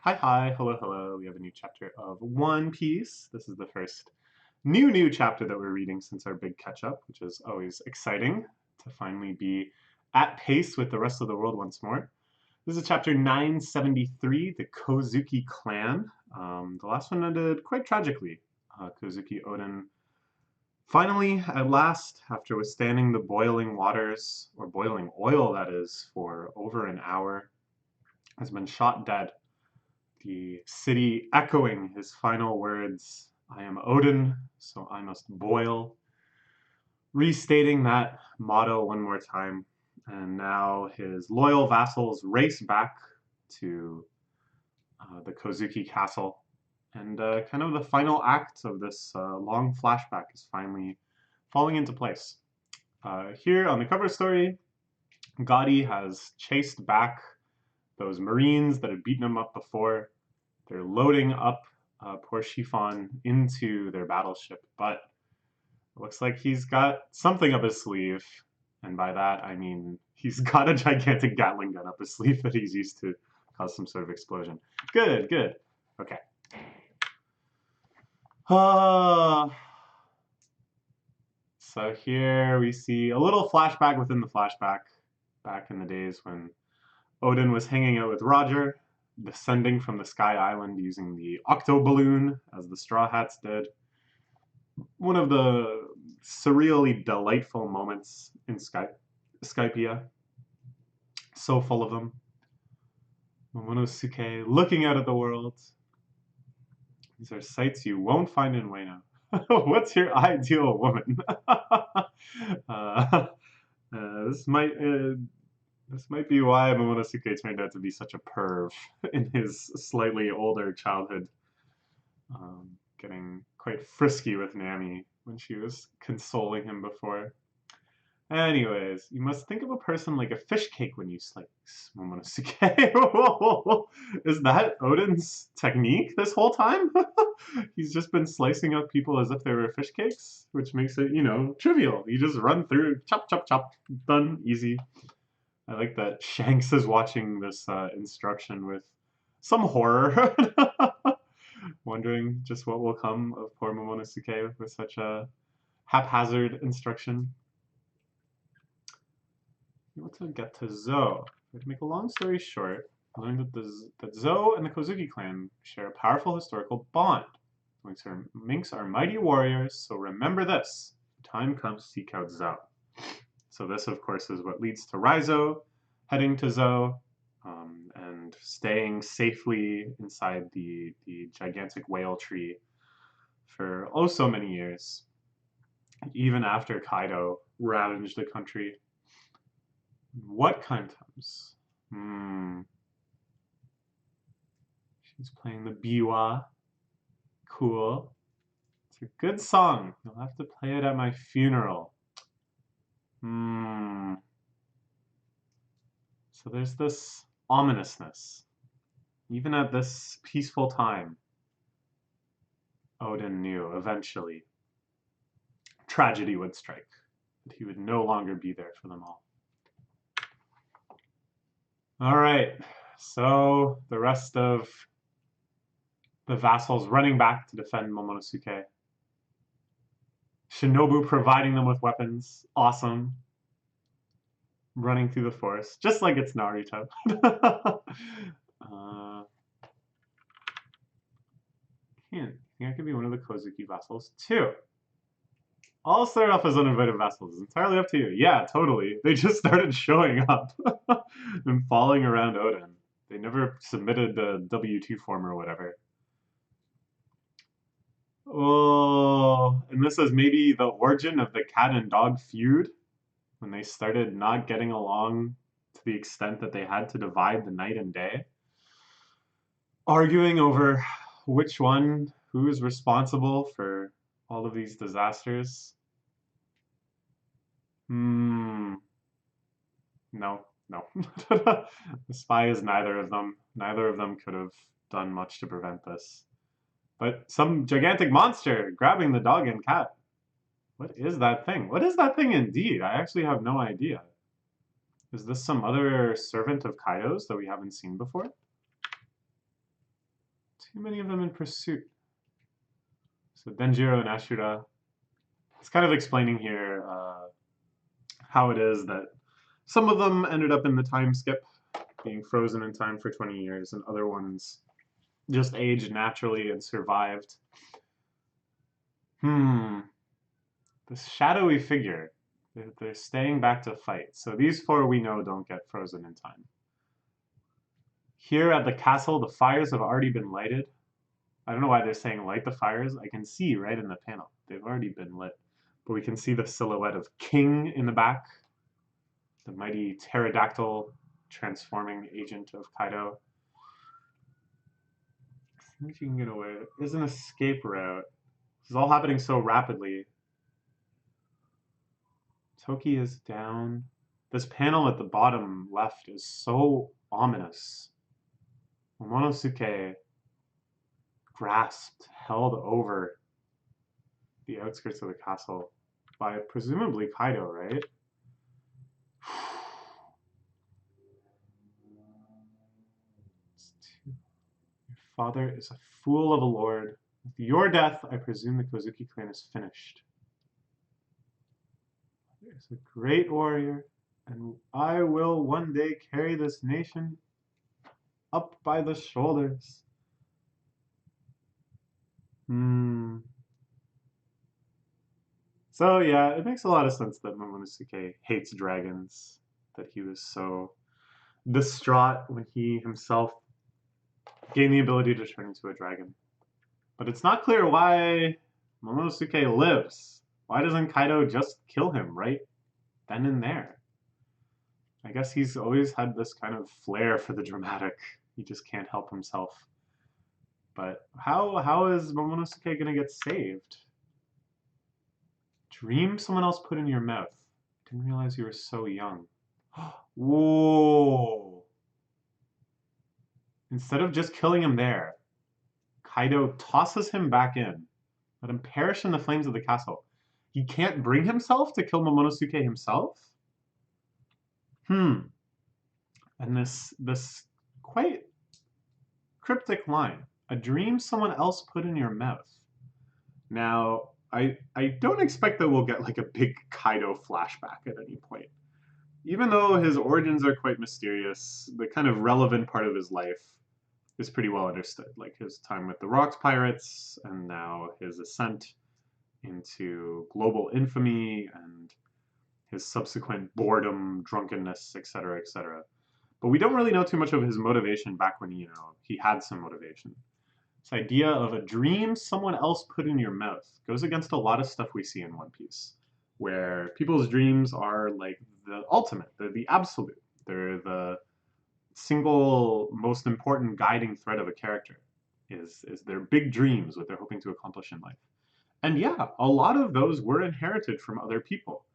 Hi, hello, hello. We have a new chapter of One Piece. This is the first new chapter that we're reading since our big catch up, which is always exciting to finally be at pace with the rest of the world once more. This is chapter 973, the Kozuki clan. The last one ended quite tragically. Kozuki Oden finally, at last, after withstanding the boiling waters, or boiling oil that is, for over an hour, has been shot dead, the city echoing his final words, "I am Odin, so I must boil," restating that motto one more time. And now his loyal vassals race back to the Kozuki castle. And kind of the final act of this long flashback is finally falling into place. Here on the cover story, Gotti has chased back those Marines that had beaten him up before. They're loading up poor Chiffon into their battleship, but it looks like he's got something up his sleeve. And by that, I mean he's got a gigantic Gatling gun up his sleeve that he's used to cause some sort of explosion. Good, good. Okay. So here we see a little flashback within the flashback, back in the days when Odin was hanging out with Roger, descending from the Sky Island using the Octo Balloon, as the Straw Hats did. One of the surreally delightful moments in Skypiea. So full of them. Momonosuke looking out at the world. These are sights you won't find in Wano. What's your ideal woman? uh, this might this might be why Momonosuke turned out to be such a perv in his slightly older childhood, getting quite frisky with Nami when she was consoling him before. Anyways, you must think of a person like a fish cake when you slice Momonosuke. Is that Odin's technique this whole time? He's just been slicing up people as if they were fish cakes, which makes it, trivial. You just run through, chop, chop, chop, done, easy. I like that Shanks is watching this instruction with some horror, wondering just what will come of poor Momonosuke with such a haphazard instruction. Let's get to Zou. To make a long story short, I learned that Zou and the Kozuki clan share a powerful historical bond. Minks are mighty warriors, so remember this. The time comes, seek out Zou. So this, of course, is what leads to Raizo heading to Zou and staying safely inside the gigantic whale tree for oh so many years, even after Kaido ravaged the country. What kind comes? She's playing the biwa. Cool. It's a good song. You'll have to play it at my funeral. So there's this ominousness. Even at this peaceful time, Odin knew eventually tragedy would strike, that he would no longer be there for them all. All right, so the rest of the vassals running back to defend Momonosuke. Shinobu providing them with weapons. Awesome. Running through the forest, just like it's Naruto. I think I could be one of the Kozuki vassals too. I'll start off as uninvited vassals. It's entirely up to you. Yeah, totally. They just started showing up and following around Odin. They never submitted the W2 form or whatever. Oh, and this is maybe the origin of the cat and dog feud, when they started not getting along to the extent that they had to divide the night and day, arguing over who is responsible for all of these disasters. No. The spy is neither of them. Neither of them could have done much to prevent this. But some gigantic monster grabbing the dog and cat. What is that thing? What is that thing indeed? I actually have no idea. Is this some other servant of Kaido's that we haven't seen before? Too many of them in pursuit. So Denjiro and Ashura. It's kind of explaining here how it is that some of them ended up in the time skip, being frozen in time for 20 years, and other ones just aged naturally and survived. This shadowy figure. They're staying back to fight. So these four we know don't get frozen in time. Here at the castle, the fires have already been lighted. I don't know why they're saying light the fires. I can see right in the panel. They've already been lit. But we can see the silhouette of King in the back. The mighty pterodactyl transforming agent of Kaido. I think you can get away. There's an escape route. This is all happening so rapidly. Toki is down. This panel at the bottom left is so ominous. Momonosuke grasped, held over the outskirts of the castle by presumably Kaido, right? Your father is a fool of a lord. With your death, I presume the Kozuki clan is finished. There is a great warrior, and I will one day carry this nation up by the shoulders. So yeah, it makes a lot of sense that Momonosuke hates dragons, that he was so distraught when he himself gained the ability to turn into a dragon. But it's not clear why Momonosuke lives. Why doesn't Kaido just kill him right then and there? I guess he's always had this kind of flair for the dramatic. He just can't help himself. But how is Momonosuke gonna get saved? Dream someone else put in your mouth. Didn't realize you were so young. Whoa! Instead of just killing him there, Kaido tosses him back in. Let him perish in the flames of the castle. He can't bring himself to kill Momonosuke himself? And this quite cryptic line. A dream someone else put in your mouth. Now, I don't expect that we'll get like a big Kaido flashback at any point. Even though his origins are quite mysterious, the kind of relevant part of his life is pretty well understood. Like his time with the Rocks Pirates, and now his ascent into global infamy, and his subsequent boredom, drunkenness, etc., etc. But we don't really know too much of his motivation back when, he had some motivation. This idea of a dream someone else put in your mouth goes against a lot of stuff we see in One Piece, where people's dreams are like the ultimate, they're the absolute, they're the single most important guiding thread of a character, is their big dreams, what they're hoping to accomplish in life. And yeah, a lot of those were inherited from other people,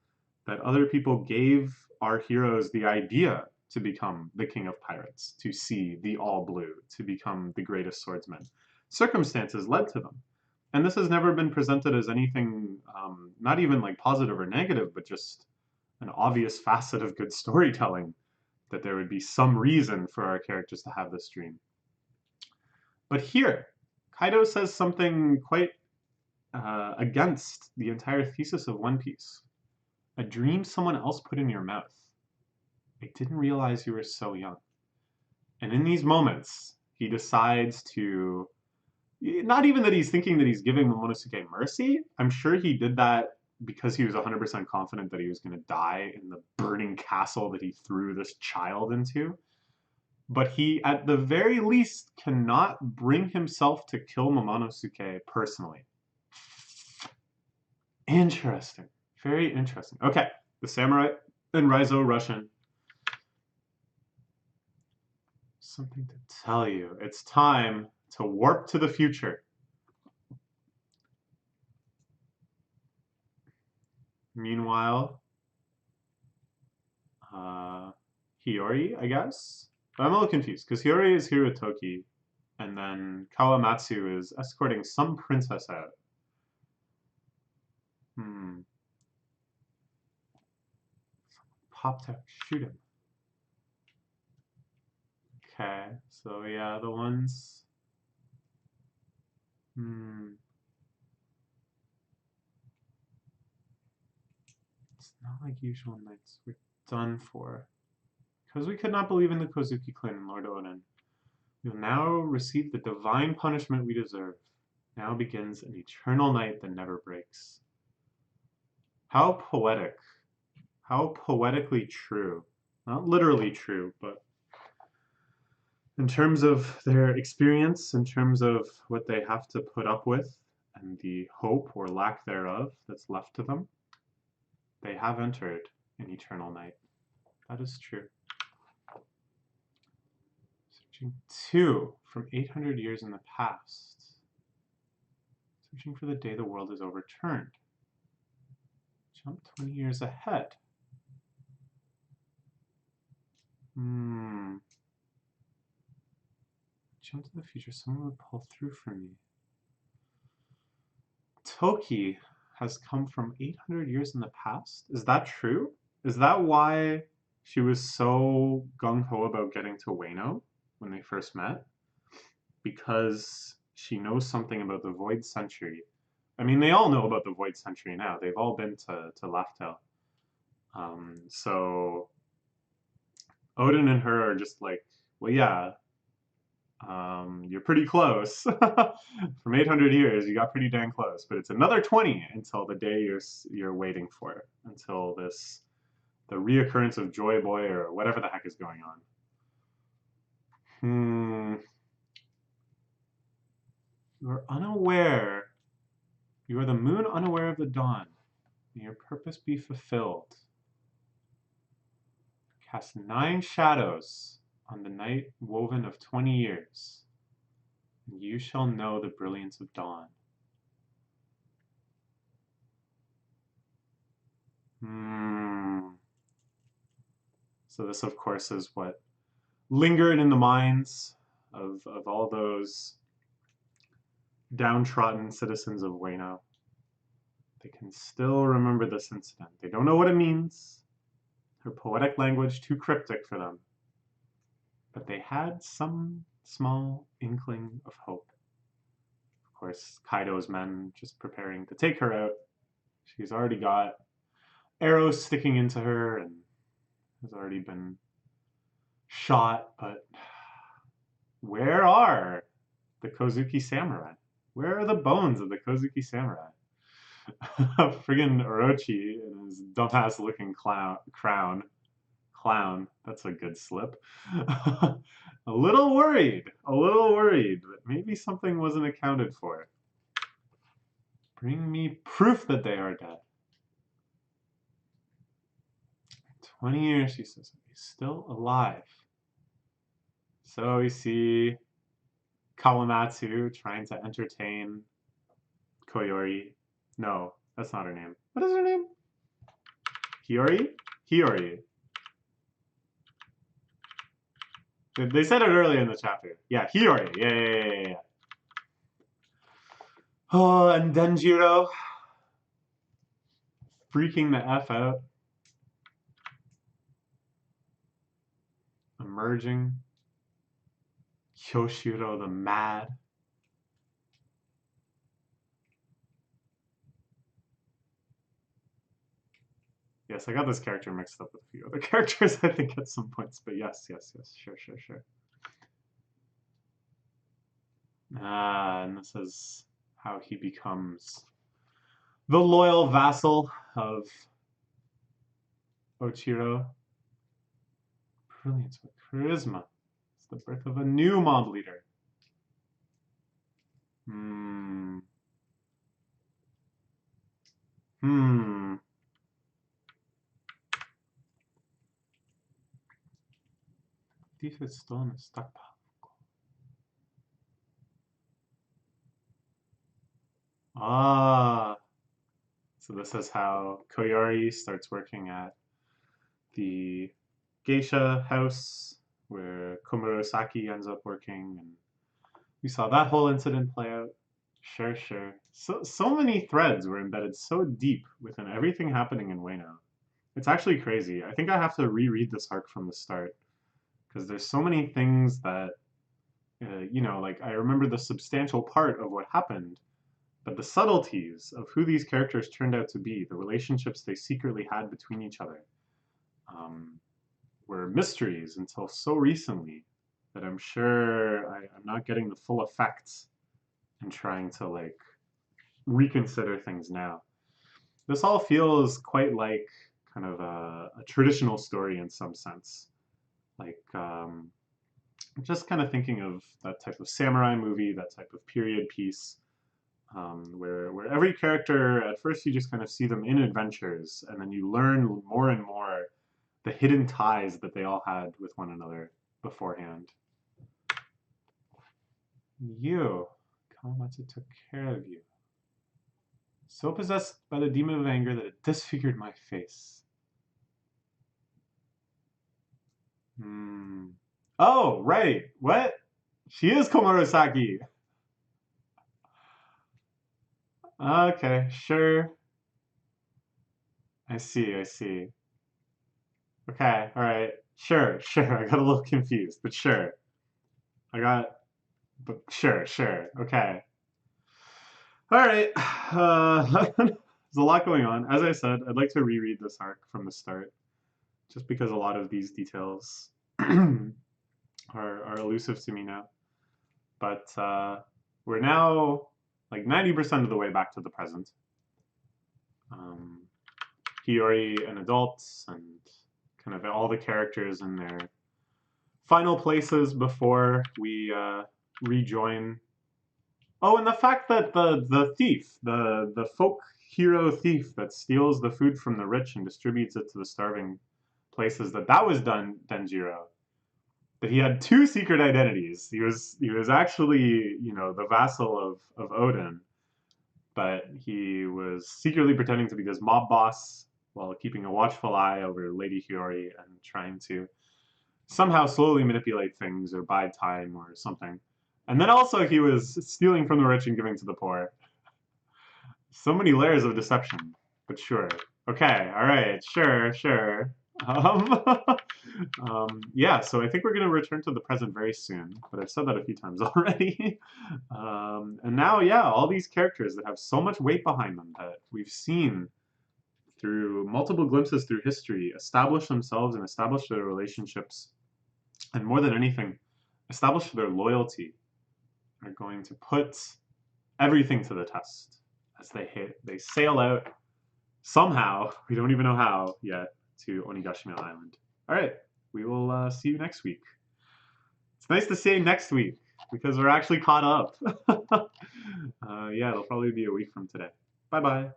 that other people gave our heroes the idea to become the king of pirates, to see the all blue, to become the greatest swordsman. Circumstances led to them. And this has never been presented as anything, not even like positive or negative, but just an obvious facet of good storytelling, that there would be some reason for our characters to have this dream. But here, Kaido says something quite against the entire thesis of One Piece. A dream someone else put in your mouth. I didn't realize you were so young. And in these moments, he decides to, not even that he's thinking that he's giving Momonosuke mercy. I'm sure he did that because he was 100% confident that he was going to die in the burning castle that he threw this child into. But he, at the very least, cannot bring himself to kill Momonosuke personally. Interesting. Very interesting. Okay, the samurai and Raizo rush in. Something to tell you. It's time to warp to the future. Meanwhile, Hiyori, I guess? But I'm a little confused, because Hiyori is here with Toki, and then Kawamatsu is escorting some princess out. Popped out. Shoot him. Okay, so yeah, the ones It's not like usual nights. We're done for. Because we could not believe in the Kozuki clan and Lord Oden. We will now receive the divine punishment we deserve. Now begins an eternal night that never breaks. How poetic. How poetically true. Not literally true, but in terms of their experience, in terms of what they have to put up with, and the hope or lack thereof that's left to them, they have entered an eternal night. That is true. Searching 2 from 800 years in the past. Searching for the day the world is overturned. Jump 20 years ahead. Jump to the future. Someone would pull through for me. Toki has come from 800 years in the past? Is that true? Is that why she was so gung-ho about getting to Wano when they first met? Because she knows something about the Void Century. I mean, they all know about the Void Century now. They've all been to Laugh-Tale. So Oden and her are just like, well, yeah, you're pretty close. From 800 years, you got pretty dang close. But it's another 20 until the day you're waiting for, until the reoccurrence of Joy Boy or whatever the heck is going on. You are unaware. You are the moon unaware of the dawn. May your purpose be fulfilled. Cast 9 shadows on the night woven of 20 years, and you shall know the brilliance of dawn. So this, of course, is what lingered in the minds of all those downtrodden citizens of Wano. They can still remember this incident. They don't know what it means. Her poetic language too cryptic for them. But they had some small inkling of hope. Of course, Kaido's men just preparing to take her out. She's already got arrows sticking into her and has already been shot, but where are the Kozuki samurai? Where are the bones of the Kozuki samurai? Friggin' Orochi and his dumbass looking clown. That's a good slip. A little worried, but maybe something wasn't accounted for. Bring me proof that they are dead. 20 years, she says, he's still alive. So we see Kawamatsu trying to entertain Koyori. No, that's not her name. What is her name? Hiyori? Hiyori. They said it earlier in the chapter. Yeah, Hiyori. Yeah. Oh, and Denjiro freaking the F out. Emerging. Kyoshiro the Mad. Yes, I got this character mixed up with a few other characters, I think, at some points. But yes. Sure. And this is how he becomes the loyal vassal of Ochiro. Brilliance with charisma. It's the birth of a new mob leader. Thief is stolen a stockpile. So this is how Koyori starts working at the geisha house where Komurosaki ends up working, and we saw that whole incident play out. Sure. So many threads were embedded so deep within everything happening in Wano. It's actually crazy. I think I have to reread this arc from the start because there's so many things that You know, like I remember the substantial part of what happened, but the subtleties of who these characters turned out to be, the relationships they secretly had between each other, um, were mysteries until so recently that I'm sure I'm not getting the full effects and trying to like reconsider things now. This all feels quite like kind of a traditional story in some sense. Like just kind of thinking of that type of samurai movie, that type of period piece, where every character at first you just kind of see them in adventures, and then you learn more and more the hidden ties that they all had with one another beforehand. You, Kawamatsu took care of you. So possessed by the demon of anger that it disfigured my face. Hmm. Oh, right. What? She is Komurosaki. Okay, sure. I see, I see. Okay, alright. Sure, sure. I got a little confused, but sure. I got, but sure, sure. Okay. Alright. There's a lot going on. As I said, I'd like to reread this arc from the start, just because a lot of these details are elusive to me now. But we're now like 90% of the way back to the present. Um, Hiyori an adult, and kind of all the characters in their final places before we rejoin. Oh, and the fact that the thief, the folk hero thief that steals the food from the rich and distributes it to the starving places, that was done Denjiro. That he had two secret identities. He was actually, you know, the vassal of Odin, but he was secretly pretending to be this mob boss while keeping a watchful eye over Lady Hiyori and trying to somehow slowly manipulate things or buy time or something. And then also he was stealing from the rich and giving to the poor. So many layers of deception, but sure. Okay, all right, sure, sure. Um, yeah, so I think we're going to return to the present very soon, but I've said that a few times already. And now, yeah, all these characters that have so much weight behind them that we've seen through multiple glimpses through history establish themselves and establish their relationships, and more than anything, establish their loyalty, are going to put everything to the test as they sail out somehow, we don't even know how yet, to Onigashima Island. All right, we will see you next week. It's nice to say next week because we're actually caught up. Yeah, it'll probably be a week from today. Bye bye.